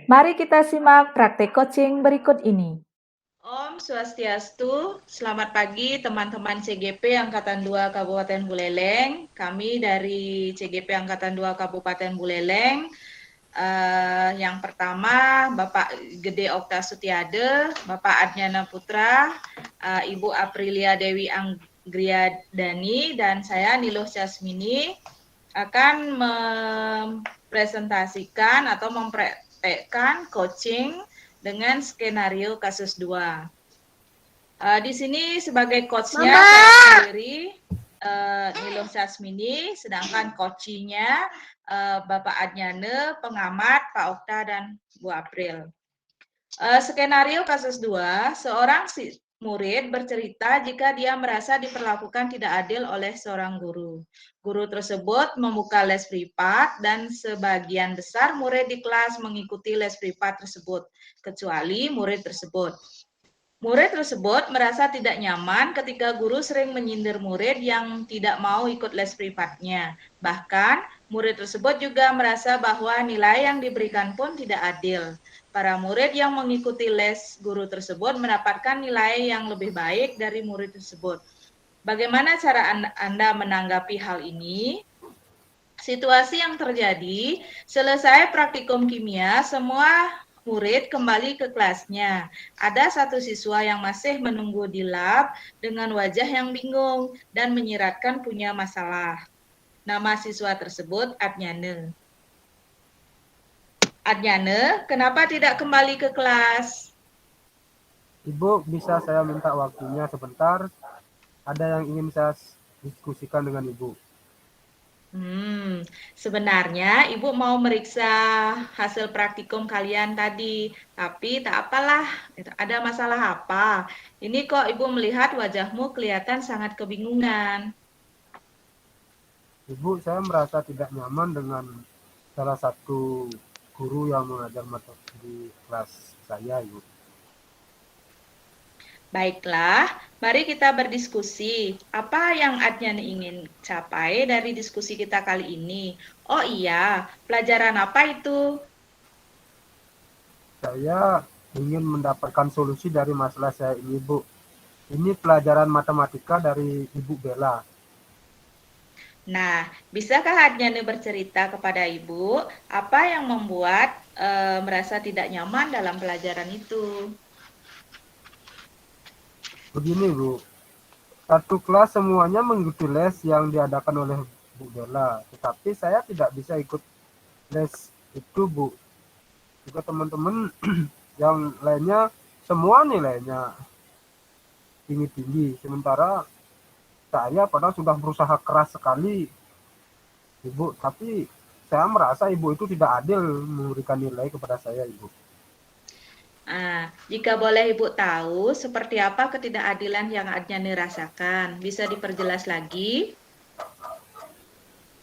Mari kita simak praktek coaching berikut ini. Om Swastiastu, selamat pagi teman-teman CGP Angkatan 2 Kabupaten Buleleng. Kami dari CGP Angkatan 2 Kabupaten Buleleng. Yang pertama, Bapak Gede Okta Sutiade, Bapak Adnyana Putra, Ibu Aprilia Dewi Anggriadani, dan saya Niluh Casmini akan mempresentasikan atau mempraktekkan coaching dengan skenario kasus 2. Di sini sebagai coachnya saya sendiri, Niluh Casmini, sedangkan coachingnya Bapak Adnyane, pengamat Pak Okta dan Bu April. Skenario kasus 2, seorang murid bercerita jika dia merasa diperlakukan tidak adil oleh seorang guru. Guru tersebut membuka les privat dan sebagian besar murid di kelas mengikuti les privat tersebut, kecuali murid tersebut. Murid tersebut merasa tidak nyaman ketika guru sering menyindir murid yang tidak mau ikut les privatnya. Bahkan, murid tersebut juga merasa bahwa nilai yang diberikan pun tidak adil. Para murid yang mengikuti les guru tersebut mendapatkan nilai yang lebih baik dari murid tersebut. Bagaimana cara Anda menanggapi hal ini? Situasi yang terjadi, selesai praktikum kimia, semua murid kembali ke kelasnya. Ada satu siswa yang masih menunggu di lab dengan wajah yang bingung dan menyiratkan punya masalah. Nama siswa tersebut Adnyane. Adnyane, kenapa tidak kembali ke kelas? Ibu, bisa saya minta waktunya sebentar? Ada yang ingin saya diskusikan dengan Ibu. Sebenarnya Ibu mau meriksa hasil praktikum kalian tadi, tapi tak apalah, ada masalah apa? Ini kok Ibu melihat wajahmu kelihatan sangat kebingungan. Ibu, saya merasa tidak nyaman dengan salah satu guru yang mengajar mata di kelas saya, Ibu. Baiklah, mari kita berdiskusi. Apa yang Adnan ingin capai dari diskusi kita kali ini? Oh iya, pelajaran apa itu? Saya ingin mendapatkan solusi dari masalah saya ini, Bu. Ini pelajaran matematika dari Ibu Bella. Nah, bisakah Adnan bercerita kepada Ibu apa yang membuat merasa tidak nyaman dalam pelajaran itu? Begini, Bu. Satu kelas semuanya mengikuti les yang diadakan oleh Bu Bella. Tetapi saya tidak bisa ikut les itu, Bu. Juga teman-teman yang lainnya semua nilainya tinggi-tinggi. Sementara saya padahal sudah berusaha keras sekali, Ibu. Tapi saya merasa Ibu itu tidak adil memberikan nilai kepada saya, Ibu. Jika boleh Ibu tahu, seperti apa ketidakadilan yang Adnan rasakan? Bisa diperjelas lagi?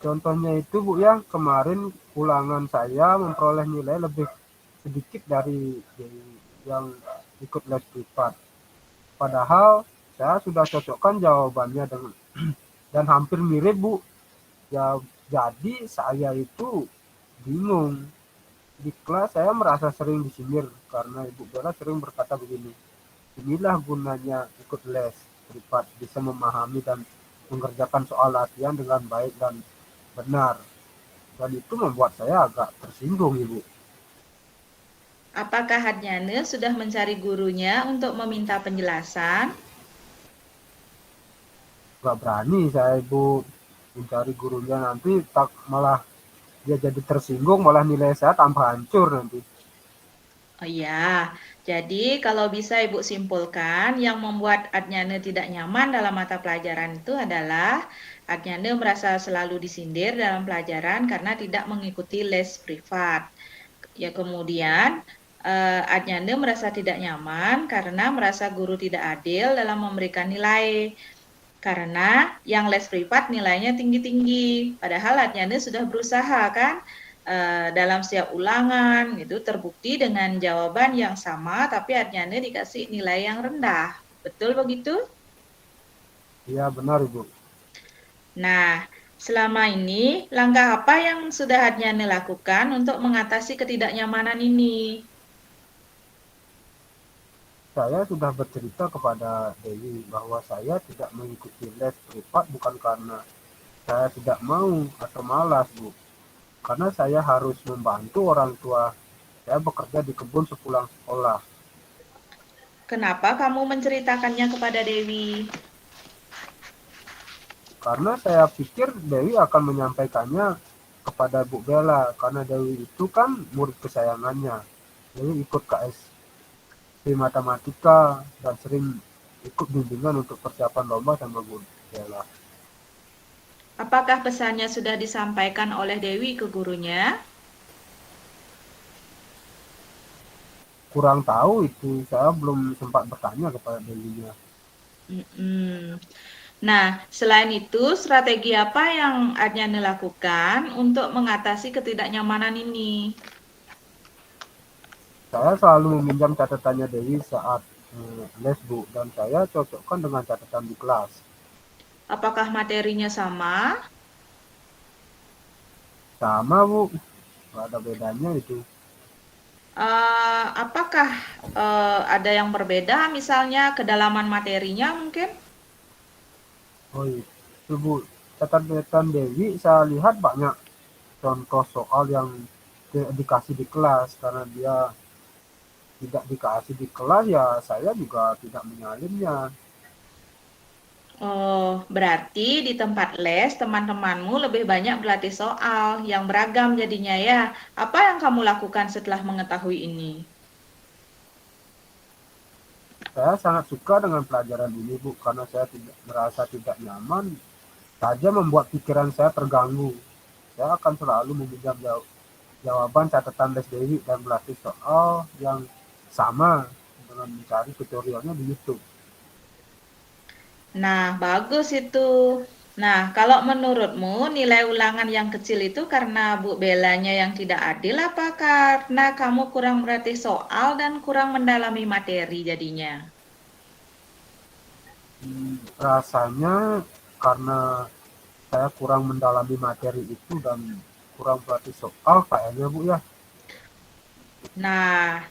Contohnya itu, Bu, ya, kemarin ulangan saya memperoleh nilai lebih sedikit dari yang ikut les privat. Padahal saya sudah cocokkan jawabannya dengan dan hampir mirip, Bu. Ya, jadi saya itu bingung. Di kelas saya merasa sering disindir karena Ibu Bella sering berkata begini, inilah gunanya ikut les privat, bisa memahami dan mengerjakan soal latihan dengan baik dan benar. Dan itu membuat saya agak tersinggung, Ibu. Apakah Adnan sudah mencari gurunya untuk meminta penjelasan? Gak berani saya, Ibu, mencari gurunya, nanti tak malah dia jadi tersinggung, malah nilai saya tambah hancur nanti. Oh iya, jadi kalau bisa Ibu simpulkan, yang membuat Adnyane tidak nyaman dalam mata pelajaran itu adalah Adnyane merasa selalu disindir dalam pelajaran karena tidak mengikuti les privat. Ya kemudian Adnyane merasa tidak nyaman karena merasa guru tidak adil dalam memberikan nilai. Karena yang les privat nilainya tinggi-tinggi. Padahal Adnyane sudah berusaha kan? Dalam setiap ulangan itu terbukti dengan jawaban yang sama tapi Adnyane dikasih nilai yang rendah. Betul begitu? Iya benar, Ibu. Nah, Selama ini, langkah apa yang sudah Adnyani lakukan untuk mengatasi ketidaknyamanan ini? Saya sudah bercerita kepada Dewi bahwa saya tidak mengikuti les privat bukan karena saya tidak mau atau malas, Bu. Karena saya harus membantu orang tua. Saya bekerja di kebun sepulang sekolah. Kenapa kamu menceritakannya kepada Dewi? Karena saya pikir Dewi akan menyampaikannya kepada Bu Bella. Karena Dewi itu kan murid kesayangannya. Dewi ikut KSP Matematika dan sering ikut bimbingan untuk persiapan lomba sama Bu Bella. Apakah pesannya sudah disampaikan oleh Dewi ke gurunya? Kurang tahu itu, saya belum sempat bertanya kepada Dewinya. Nah, selain itu, strategi apa yang Adnyani lakukan untuk mengatasi ketidaknyamanan ini? Saya selalu meminjam catatannya Dewi saat les, Bu, dan saya cocokkan dengan catatan di kelas. Apakah materinya sama? Sama, Bu, nggak ada bedanya itu. Apakah ada yang berbeda, misalnya kedalaman materinya mungkin? Oh itu, Bu, catatan Dewi saya lihat banyak contoh soal yang tidak dikasih di kelas. Karena dia tidak dikasih di kelas, ya saya juga tidak menyalinnya. Oh, berarti di tempat les teman-temanmu lebih banyak berlatih soal yang beragam jadinya ya. Apa yang kamu lakukan setelah mengetahui ini? Saya sangat suka dengan pelajaran ini, Bu, karena saya merasa tidak nyaman saja membuat pikiran saya terganggu. Saya akan selalu meminjam jawaban catatan les Dewi dan berlatih soal yang sama dengan mencari tutorialnya di YouTube. Nah, bagus itu. Nah, kalau menurutmu nilai ulangan yang kecil itu karena Bu Belanya yang tidak adil apa karena kamu kurang berlatih soal dan kurang mendalami materi jadinya? Rasanya karena saya kurang mendalami materi itu dan kurang berlatih soal kayaknya, Bu, ya. Nah,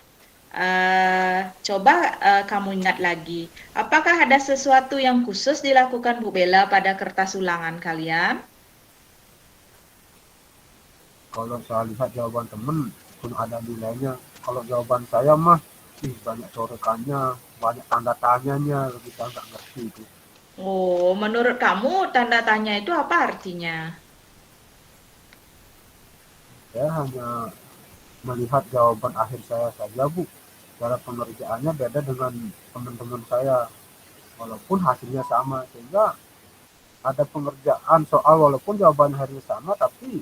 coba kamu ingat lagi, apakah ada sesuatu yang khusus dilakukan Bu Bella pada kertas ulangan kalian? Kalau saya lihat jawaban temen pun ada nilainya. Kalau jawaban saya mah banyak corekannya, banyak tanda tanyanya, kita nggak ngerti itu. Oh, menurut kamu tanda tanya itu apa artinya? Saya hanya melihat jawaban akhir saya saja, Bu. Cara pengerjaannya beda dengan teman-teman saya, walaupun hasilnya sama. Sehingga ada pengerjaan soal walaupun jawaban akhirnya sama, tapi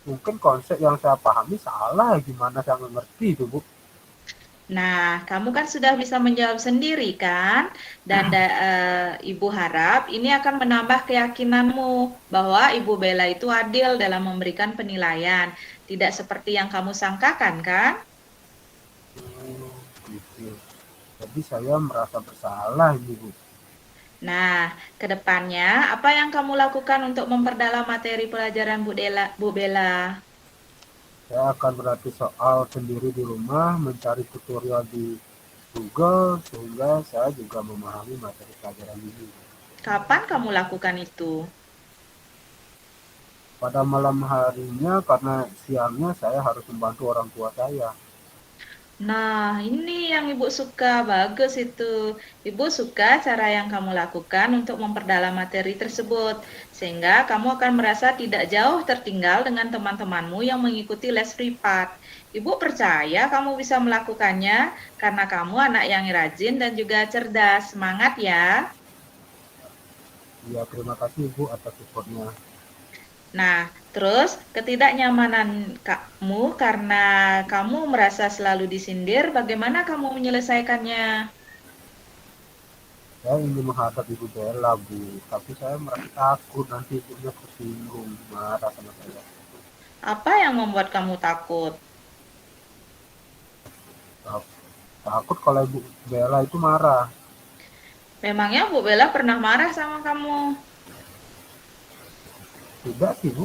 mungkin konsep yang saya pahami salah. Gimana saya nggak ngerti itu, Bu. Nah, kamu kan sudah bisa menjawab sendiri kan? Dan Ibu harap ini akan menambah keyakinanmu bahwa Ibu Bella itu adil dalam memberikan penilaian. Tidak seperti yang kamu sangkakan kan? Gitu. Jadi saya merasa bersalah ini, Bu. Nah, ke depannya apa yang kamu lakukan untuk memperdalam materi pelajaran Bu Bella? Saya akan berlatih soal sendiri di rumah, mencari tutorial di Google, sehingga saya juga memahami materi pelajaran ini. Kapan kamu lakukan itu? Pada malam harinya, karena siangnya saya harus membantu orang tua saya. Nah, ini yang Ibu suka, bagus itu. Ibu suka cara yang kamu lakukan untuk memperdalam materi tersebut, sehingga kamu akan merasa tidak jauh tertinggal dengan teman-temanmu yang mengikuti les privat. Ibu percaya kamu bisa melakukannya karena kamu anak yang rajin dan juga cerdas. Semangat ya! Ya, terima kasih Bu atas supportnya. Nah, terus ketidaknyamanan kamu karena kamu merasa selalu disindir, bagaimana kamu menyelesaikannya? Saya ingin menghadap Ibu Bella, Bu, tapi saya merasa takut nanti ibunya tersinggung, marah sama saya. Apa yang membuat kamu takut? Takut kalau Ibu Bella itu marah. Memangnya Bu Bella pernah marah sama kamu? Tidak sih, Bu.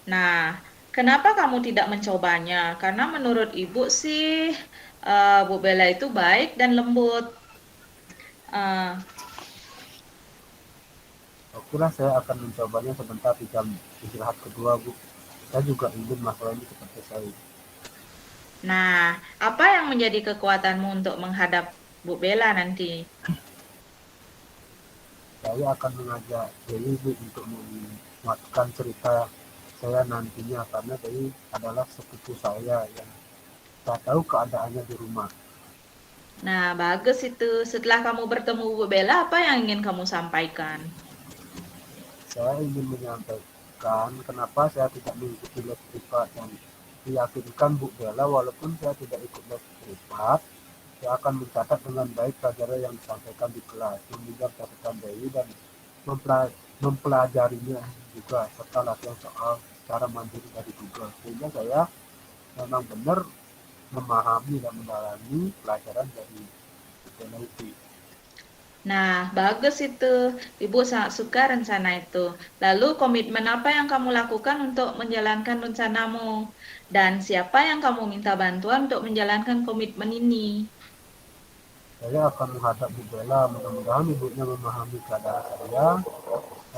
Nah, kenapa kamu tidak mencobanya? Karena menurut Ibu sih Bu Bella itu baik dan lembut. Uh, Okelah, saya akan mencobanya sebentar di jam istirahat kedua, Bu. Saya juga ingin masalah ini cepat selesai. Nah, apa yang menjadi kekuatanmu untuk menghadap Bu Bella nanti? Saya akan mengajak Dewi, Bu, untuk menguatkan cerita saya nantinya, karena Dewi adalah sepupu saya yang saya tahu keadaannya di rumah. Nah, bagus itu. Setelah kamu bertemu Bu Bella, apa yang ingin kamu sampaikan? Saya ingin menyampaikan kenapa saya tidak mengikuti les privat dan meyakinkan Bu Bella walaupun saya tidak ikut les privat, saya akan mencatat dengan baik pelajaran yang disampaikan di kelas, meminjam catatan Dewi dan mempelajarinya juga, serta latihan soal secara mandiri dari Google, sehingga saya memang benar memahami dan mendalami pelajaran dari Bu Bella itu. Nah, bagus itu. Ibu sangat suka rencana itu. Lalu komitmen apa yang kamu lakukan untuk menjalankan rencanamu? Dan siapa yang kamu minta bantuan untuk menjalankan komitmen ini? Saya akan menghadap Bu Bella, mudah-mudahan ibunya memahami keadaan saya,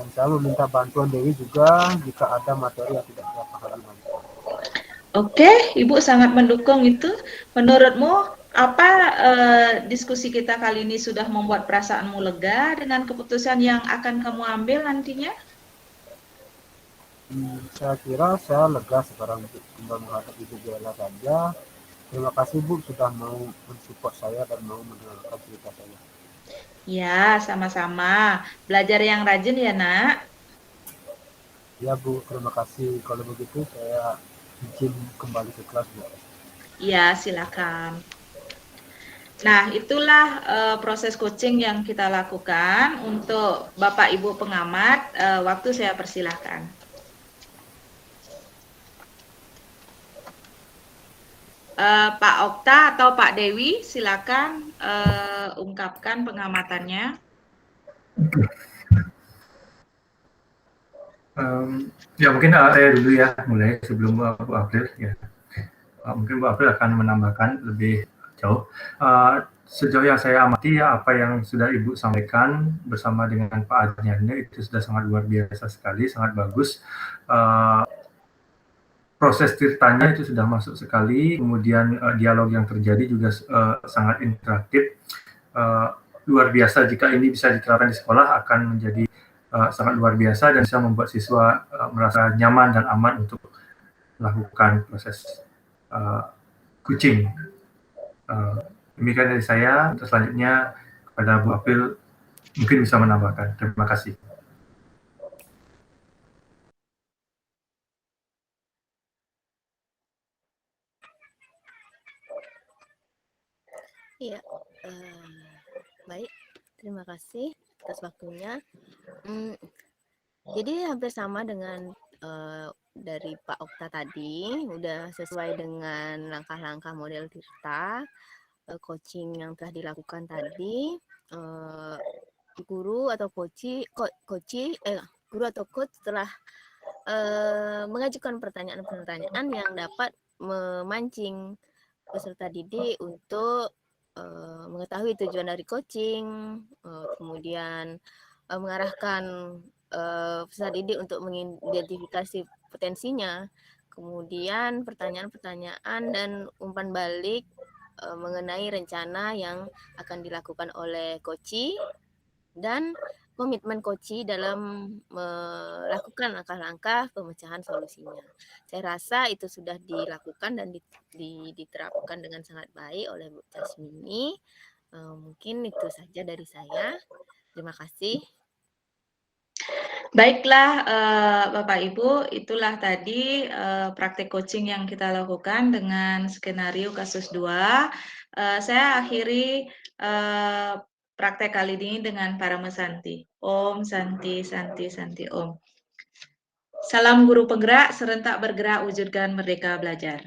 dan saya meminta bantuan Dewi juga jika ada materi yang tidak saya pahami. Oke, Ibu sangat mendukung itu. Menurutmu, apa diskusi kita kali ini sudah membuat perasaanmu lega dengan keputusan yang akan kamu ambil nantinya? Saya kira saya lega sekarang untuk tinggal menghadap Ibu Bella saja. Terima kasih, Bu, sudah mau mensupport saya dan mau mendengarkan cerita saya. Ya, sama-sama. Belajar yang rajin ya, Nak. Ya, Bu, terima kasih. Kalau begitu saya izin kembali ke kelas, Bu. Ya, silakan. Nah, itulah proses coaching yang kita lakukan untuk Bapak Ibu pengamat. Waktu saya persilahkan. Pak Okta atau Pak Dewi, silakan ungkapkan pengamatannya. Ya mungkin saya dulu ya, mulai sebelum Bu April ya. Mungkin Bu April akan menambahkan lebih jauh. Sejauh yang saya amati ya, apa yang sudah Ibu sampaikan bersama dengan Pak Ardiana itu sudah sangat luar biasa sekali, sangat bagus. Proses ceritanya itu sudah masuk sekali, kemudian dialog yang terjadi juga sangat interaktif. Luar biasa, jika ini bisa diterapkan di sekolah akan menjadi sangat luar biasa dan bisa membuat siswa merasa nyaman dan aman untuk melakukan proses coaching. Demikian dari saya. Untuk selanjutnya kepada Bu April mungkin bisa menambahkan. Terima kasih. Iya, baik. Terima kasih atas waktunya. Jadi hampir sama dengan dari Pak Okta tadi, udah sesuai dengan langkah-langkah model Tirta, coaching yang telah dilakukan tadi. Guru atau guru atau coach telah mengajukan pertanyaan-pertanyaan yang dapat memancing peserta didik untuk mengetahui tujuan dari coaching, kemudian mengarahkan peserta didik untuk mengidentifikasi potensinya, kemudian pertanyaan-pertanyaan dan umpan balik mengenai rencana yang akan dilakukan oleh coach dan komitmen coach dalam melakukan langkah-langkah pemecahan solusinya. Saya rasa itu sudah dilakukan dan diterapkan dengan sangat baik oleh Bu Jasmini. Mungkin itu saja dari saya. Terima kasih. Baiklah Bapak Ibu, itulah tadi praktek coaching yang kita lakukan dengan skenario kasus 2. Saya akhiri praktek kali ini dengan Parama Santi. Om Santi Santi Santi Om. Salam guru penggerak, serentak bergerak wujudkan merdeka belajar.